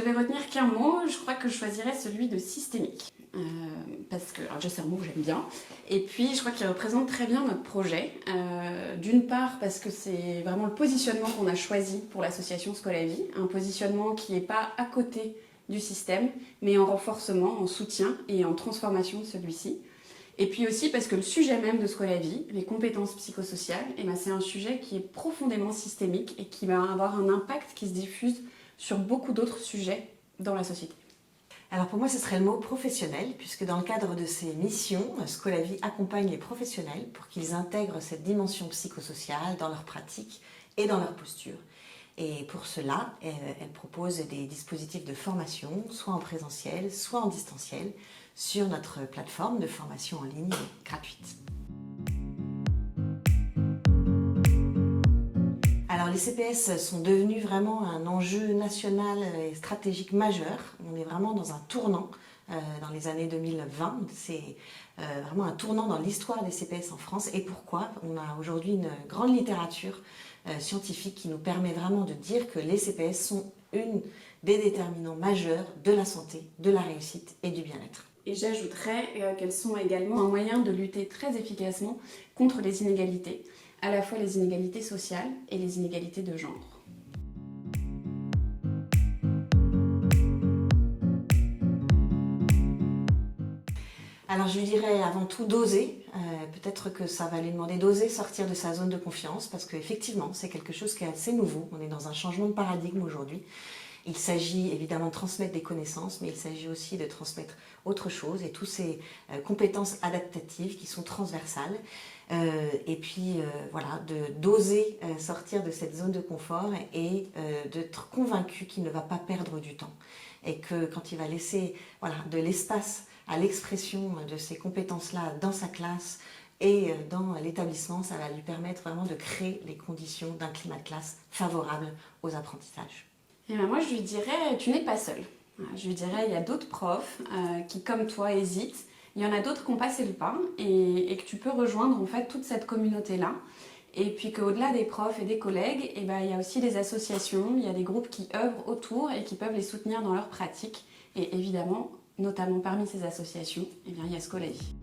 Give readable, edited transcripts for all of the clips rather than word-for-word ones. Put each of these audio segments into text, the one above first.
devais retenir qu'un mot, je crois que je choisirais celui de systémique. Parce que, alors déjà c'est un mot que j'aime bien, et puis je crois qu'il représente très bien notre projet. D'une part parce que c'est vraiment le positionnement qu'on a choisi pour l'association Scolavie, un positionnement qui n'est pas à côté du système, mais en renforcement, en soutien et en transformation de celui-ci. Et puis aussi parce que le sujet même de Scolavie, les compétences psychosociales, c'est un sujet qui est profondément systémique et qui va avoir un impact qui se diffuse sur beaucoup d'autres sujets dans la société. Alors pour moi, ce serait le mot professionnel, puisque dans le cadre de ses missions, Scolavie accompagne les professionnels pour qu'ils intègrent cette dimension psychosociale dans leur pratique et dans leur posture. Et pour cela, elle propose des dispositifs de formation, soit en présentiel, soit en distanciel, sur notre plateforme de formation en ligne gratuite. Alors les CPS sont devenus vraiment un enjeu national et stratégique majeur. On est vraiment dans un tournant dans les années 2020. C'est vraiment un tournant dans l'histoire des CPS en France. Et pourquoi? On a aujourd'hui une grande littérature scientifique qui nous permet vraiment de dire que les CPS sont une des déterminants majeurs de la santé, de la réussite et du bien-être. Et j'ajouterais qu'elles sont également un moyen de lutter très efficacement contre les inégalités, à la fois les inégalités sociales et les inégalités de genre. Alors je lui dirais avant tout d'oser, peut-être que ça va lui demander d'oser sortir de sa zone de confiance parce qu'effectivement c'est quelque chose qui est assez nouveau, on est dans un changement de paradigme aujourd'hui. Il s'agit évidemment de transmettre des connaissances, mais il s'agit aussi de transmettre autre chose et toutes ces compétences adaptatives qui sont transversales. Et puis voilà, d'oser sortir de cette zone de confort et d'être convaincu qu'il ne va pas perdre du temps. Et que quand il va laisser de l'espace à l'expression de ces compétences-là dans sa classe et dans l'établissement, ça va lui permettre vraiment de créer les conditions d'un climat de classe favorable aux apprentissages. Et moi je lui dirais, tu n'es pas seul. Je lui dirais, il y a d'autres profs qui comme toi hésitent, il y en a d'autres qui ont passé le pas et que tu peux rejoindre en fait toute cette communauté-là. Et puis qu'au-delà des profs et des collègues, il y a aussi des associations, il y a des groupes qui œuvrent autour et qui peuvent les soutenir dans leur pratique. Et évidemment, notamment parmi ces associations, il y a Scolavie.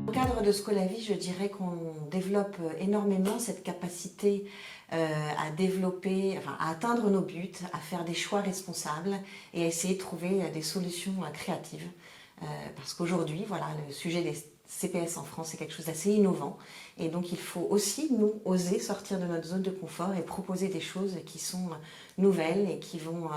Dans le cadre de Scolavie, je dirais qu'on développe énormément cette capacité à développer, à atteindre nos buts, à faire des choix responsables et à essayer de trouver des solutions créatives. Parce qu'aujourd'hui, le sujet des CPS en France, c'est quelque chose d'assez innovant. Et donc, il faut aussi, nous, oser sortir de notre zone de confort et proposer des choses qui sont nouvelles et qui vont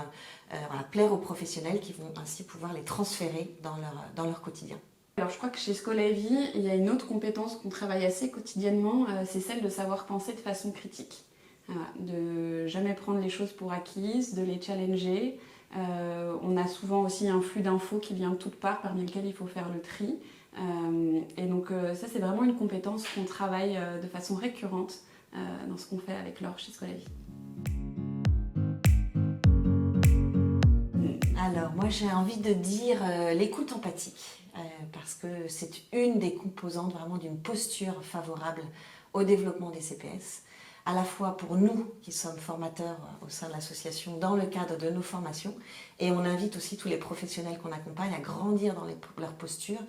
plaire aux professionnels, qui vont ainsi pouvoir les transférer dans leur quotidien. Alors je crois que chez Scolavie, il y a une autre compétence qu'on travaille assez quotidiennement, c'est celle de savoir penser de façon critique. De jamais prendre les choses pour acquises, de les challenger. On a souvent aussi un flux d'infos qui vient de toutes parts, parmi lesquelles il faut faire le tri. Et donc ça c'est vraiment une compétence qu'on travaille de façon récurrente dans ce qu'on fait avec Laure chez Scolavie. Alors moi j'ai envie de dire l'écoute empathique, parce que c'est une des composantes vraiment d'une posture favorable au développement des CPS, à la fois pour nous qui sommes formateurs au sein de l'association dans le cadre de nos formations, et on invite aussi tous les professionnels qu'on accompagne à grandir dans leur posture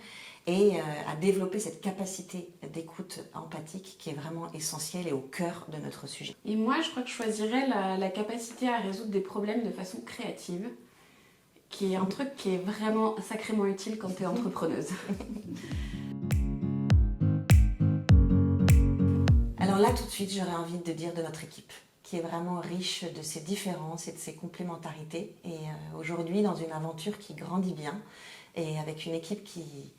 et à développer cette capacité d'écoute empathique qui est vraiment essentielle et au cœur de notre sujet. Et moi je crois que je choisirais la capacité à résoudre des problèmes de façon créative, qui est un truc qui est vraiment sacrément utile quand tu es entrepreneuse. Alors là, tout de suite, j'aurais envie de dire de notre équipe, qui est vraiment riche de ses différences et de ses complémentarités. Et aujourd'hui, dans une aventure qui grandit bien, et avec une équipe qui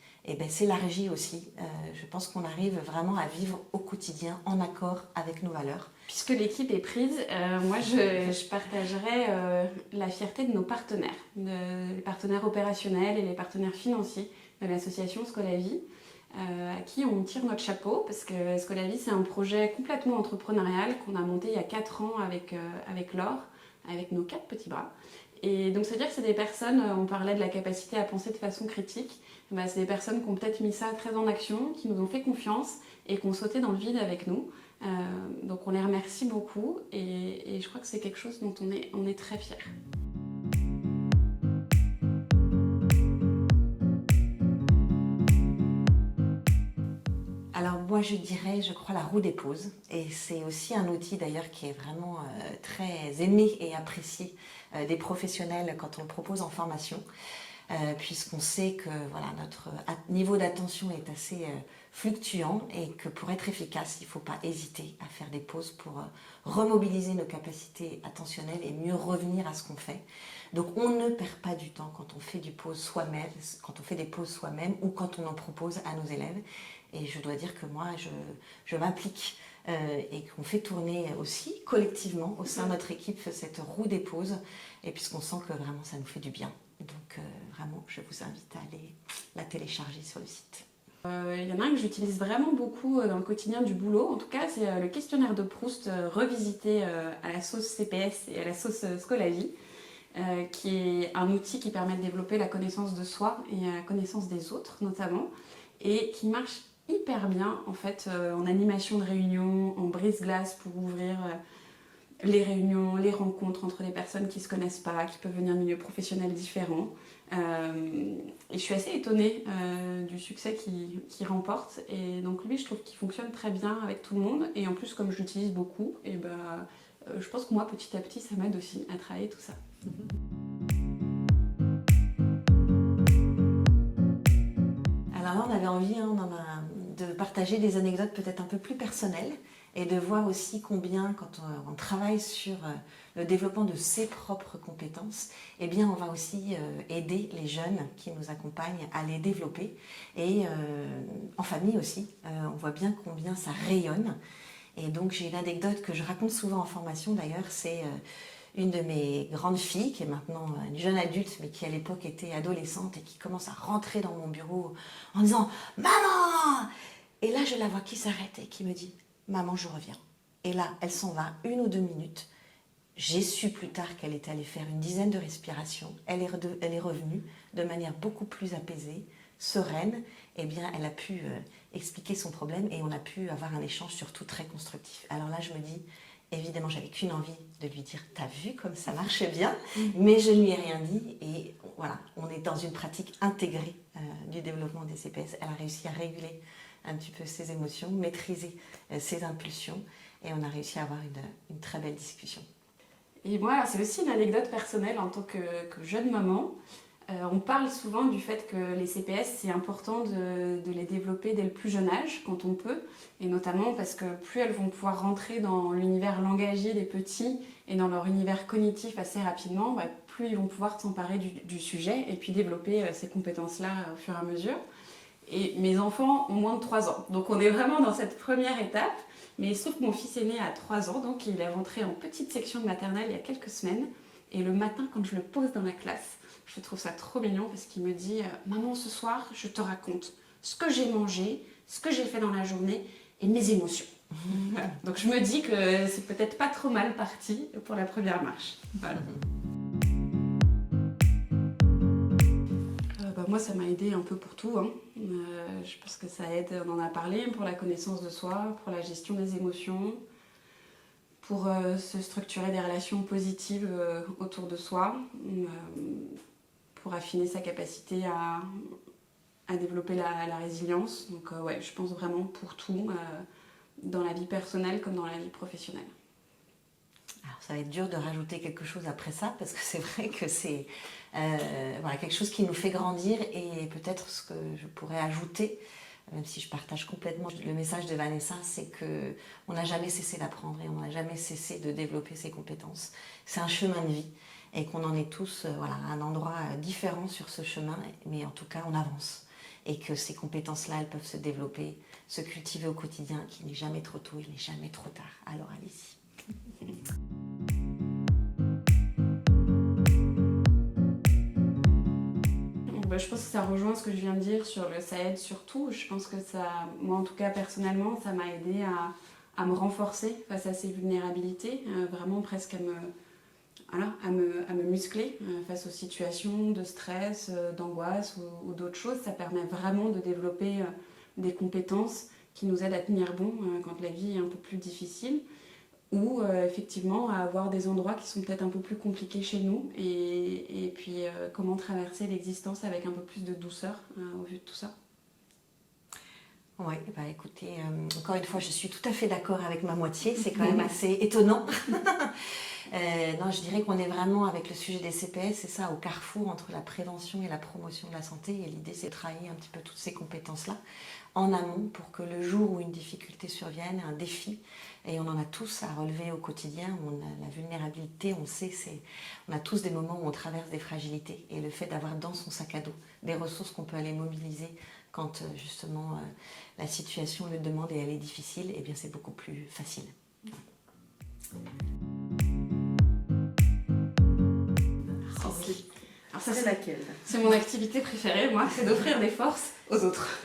s'élargit aussi, je pense qu'on arrive vraiment à vivre au quotidien en accord avec nos valeurs. Puisque l'équipe est prise, moi je partagerais la fierté de nos partenaires, les partenaires opérationnels et les partenaires financiers de l'association Scolavie, à qui on tire notre chapeau, parce que Scolavie c'est un projet complètement entrepreneurial qu'on a monté il y a 4 ans avec Laure, avec nos 4 petits bras. Et donc, c'est-à-dire que c'est des personnes, on parlait de la capacité à penser de façon critique, c'est des personnes qui ont peut-être mis ça très en action, qui nous ont fait confiance et qui ont sauté dans le vide avec nous. Donc, on les remercie beaucoup et je crois que c'est quelque chose dont on est très fiers. Alors moi je dirais, je crois, la roue des pauses. Et c'est aussi un outil d'ailleurs qui est vraiment très aimé et apprécié des professionnels quand on le propose en formation. Puisqu'on sait que voilà, notre niveau d'attention est assez fluctuant et que pour être efficace, il ne faut pas hésiter à faire des pauses pour remobiliser nos capacités attentionnelles et mieux revenir à ce qu'on fait. Donc on ne perd pas du temps quand on fait des pauses soi-même ou quand on en propose à nos élèves. Et je dois dire que moi, je m'implique et qu'on fait tourner aussi collectivement au sein de notre équipe cette roue des pauses, et puisqu'on sent que vraiment ça nous fait du bien. Donc vraiment, je vous invite à aller la télécharger sur le site. Il y en a un que j'utilise vraiment beaucoup dans le quotidien du boulot. En tout cas, c'est le questionnaire de Proust revisité à la sauce CPS et à la sauce Scolavi, qui est un outil qui permet de développer la connaissance de soi et la connaissance des autres notamment, et qui marche hyper bien en fait en animation de réunion, en brise-glace pour ouvrir les réunions, les rencontres entre des personnes qui ne se connaissent pas, qui peuvent venir de milieux professionnels différents. Et je suis assez étonnée du succès qu'il remporte. Et donc lui, je trouve qu'il fonctionne très bien avec tout le monde. Et en plus, comme je l'utilise beaucoup, et je pense que moi, petit à petit, ça m'aide aussi à travailler tout ça. Alors là, on avait envie de partager des anecdotes peut-être un peu plus personnelles et de voir aussi combien, quand on travaille sur le développement de ses propres compétences, eh bien, on va aussi aider les jeunes qui nous accompagnent à les développer. Et en famille aussi, on voit bien combien ça rayonne. Et donc, j'ai une anecdote que je raconte souvent en formation d'ailleurs, c'est une de mes grandes filles, qui est maintenant une jeune adulte, mais qui à l'époque était adolescente et qui commence à rentrer dans mon bureau en disant « Maman !» Et là, je la vois qui s'arrête et qui me dit « Maman, je reviens ». Et là, elle s'en va 1 ou 2 minutes. J'ai su plus tard qu'elle était allée faire une dizaine de respirations. Elle est revenue de manière beaucoup plus apaisée, sereine. Eh bien, elle a pu expliquer son problème et on a pu avoir un échange surtout très constructif. Alors là, je me dis, évidemment, j'avais qu'une envie de lui dire « T'as vu comme ça marche bien ?» Mais je ne lui ai rien dit et voilà, on est dans une pratique intégrée du développement des CPS. Elle a réussi à réguler un petit peu ses émotions, maîtriser ses impulsions et on a réussi à avoir une très belle discussion. Et moi, c'est aussi une anecdote personnelle en tant que jeune maman. On parle souvent du fait que les CPS, c'est important de les développer dès le plus jeune âge, quand on peut, et notamment parce que plus elles vont pouvoir rentrer dans l'univers langagier des petits et dans leur univers cognitif assez rapidement, plus ils vont pouvoir s'emparer du sujet et puis développer ces compétences-là au fur et à mesure. Et mes enfants ont moins de 3 ans, donc on est vraiment dans cette première étape. Mais il se trouve que mon fils est né à 3 ans, donc il est rentré en petite section de maternelle il y a quelques semaines. Et le matin, quand je le pose dans la classe, je trouve ça trop mignon parce qu'il me dit « Maman, ce soir, je te raconte ce que j'ai mangé, ce que j'ai fait dans la journée et mes émotions. » Voilà. Donc je me dis que c'est peut-être pas trop mal parti pour la première marche. Voilà. Moi, ça m'a aidé un peu pour tout. Je pense que ça aide, on en a parlé, pour la connaissance de soi, pour la gestion des émotions, pour se structurer des relations positives autour de soi, pour affiner sa capacité à développer la résilience. Donc ouais, je pense vraiment pour tout, dans la vie personnelle comme dans la vie professionnelle. Alors, ça va être dur de rajouter quelque chose après ça, parce que c'est vrai que c'est voilà, quelque chose qui nous fait grandir et peut-être ce que je pourrais ajouter, même si je partage complètement le message de Vanessa, c'est qu'on n'a jamais cessé d'apprendre et on n'a jamais cessé de développer ses compétences. C'est un chemin de vie et qu'on en est tous voilà, à un endroit différent sur ce chemin, mais en tout cas on avance. Et que ces compétences-là, elles peuvent se développer, se cultiver au quotidien, qu'il n'est jamais trop tôt, il n'est jamais trop tard. Alors allez-y. Je pense que ça rejoint ce que je viens de dire sur le ça aide surtout. Je pense que ça, moi en tout cas personnellement, ça m'a aidé à me renforcer face à ces vulnérabilités, vraiment presque voilà, à me muscler face aux situations de stress, d'angoisse ou d'autres choses. Ça permet vraiment de développer des compétences qui nous aident à tenir bon quand la vie est un peu plus difficile, ou effectivement à avoir des endroits qui sont peut-être un peu plus compliqués chez nous, et puis comment traverser l'existence avec un peu plus de douceur au vu de tout ça. Oui, bah écoutez, encore une fois, je suis tout à fait d'accord avec ma moitié, c'est quand même assez étonnant. Non, je dirais qu'on est vraiment avec le sujet des CPS, c'est ça, au carrefour entre la prévention et la promotion de la santé. Et l'idée, c'est de travailler un petit peu toutes ces compétences-là en amont pour que le jour où une difficulté survienne, un défi, et on en a tous à relever au quotidien, on a la vulnérabilité, on sait, on a tous des moments où on traverse des fragilités. Et le fait d'avoir dans son sac à dos des ressources qu'on peut aller mobiliser quand justement la situation le demande et elle est difficile, eh bien c'est beaucoup plus facile. Alors ça, C'est laquelle? C'est mon activité préférée, moi, c'est d'offrir des forces aux autres.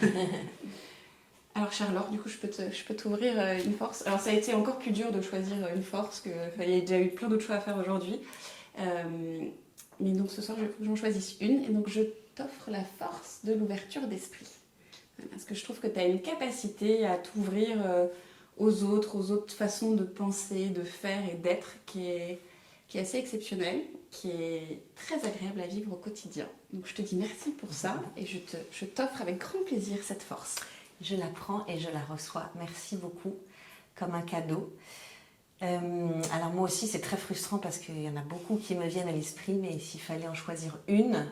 Alors Charlotte, du coup, je peux t'ouvrir une force. Alors ça a été encore plus dur de choisir une force, il y a déjà eu plein d'autres choix à faire aujourd'hui. Mais donc ce soir, il faut que j'en choisisse une. Et donc je t'offre la force de l'ouverture d'esprit. Parce que je trouve que tu as une capacité à t'ouvrir aux autres façons de penser, de faire et d'être qui est assez exceptionnelle, qui est très agréable à vivre au quotidien. Donc je te dis merci pour ça et je t'offre avec grand plaisir cette force. Je la prends et je la reçois. Merci beaucoup, comme un cadeau. Alors moi aussi, c'est très frustrant parce qu'il y en a beaucoup qui me viennent à l'esprit, mais s'il fallait en choisir une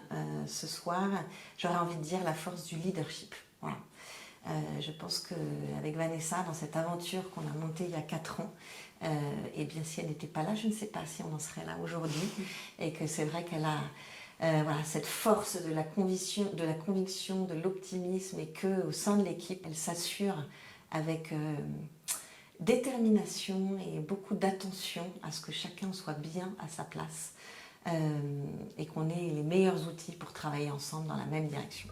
ce soir, j'aurais envie de dire la force du leadership. Voilà. Je pense qu'avec Vanessa, dans cette aventure qu'on a montée il y a 4 ans, et bien si elle n'était pas là, je ne sais pas si on en serait là aujourd'hui. Et que c'est vrai qu'elle a voilà, cette force de la conviction, de l'optimisme, et qu'au sein de l'équipe, elle s'assure avec détermination et beaucoup d'attention à ce que chacun soit bien à sa place et qu'on ait les meilleurs outils pour travailler ensemble dans la même direction.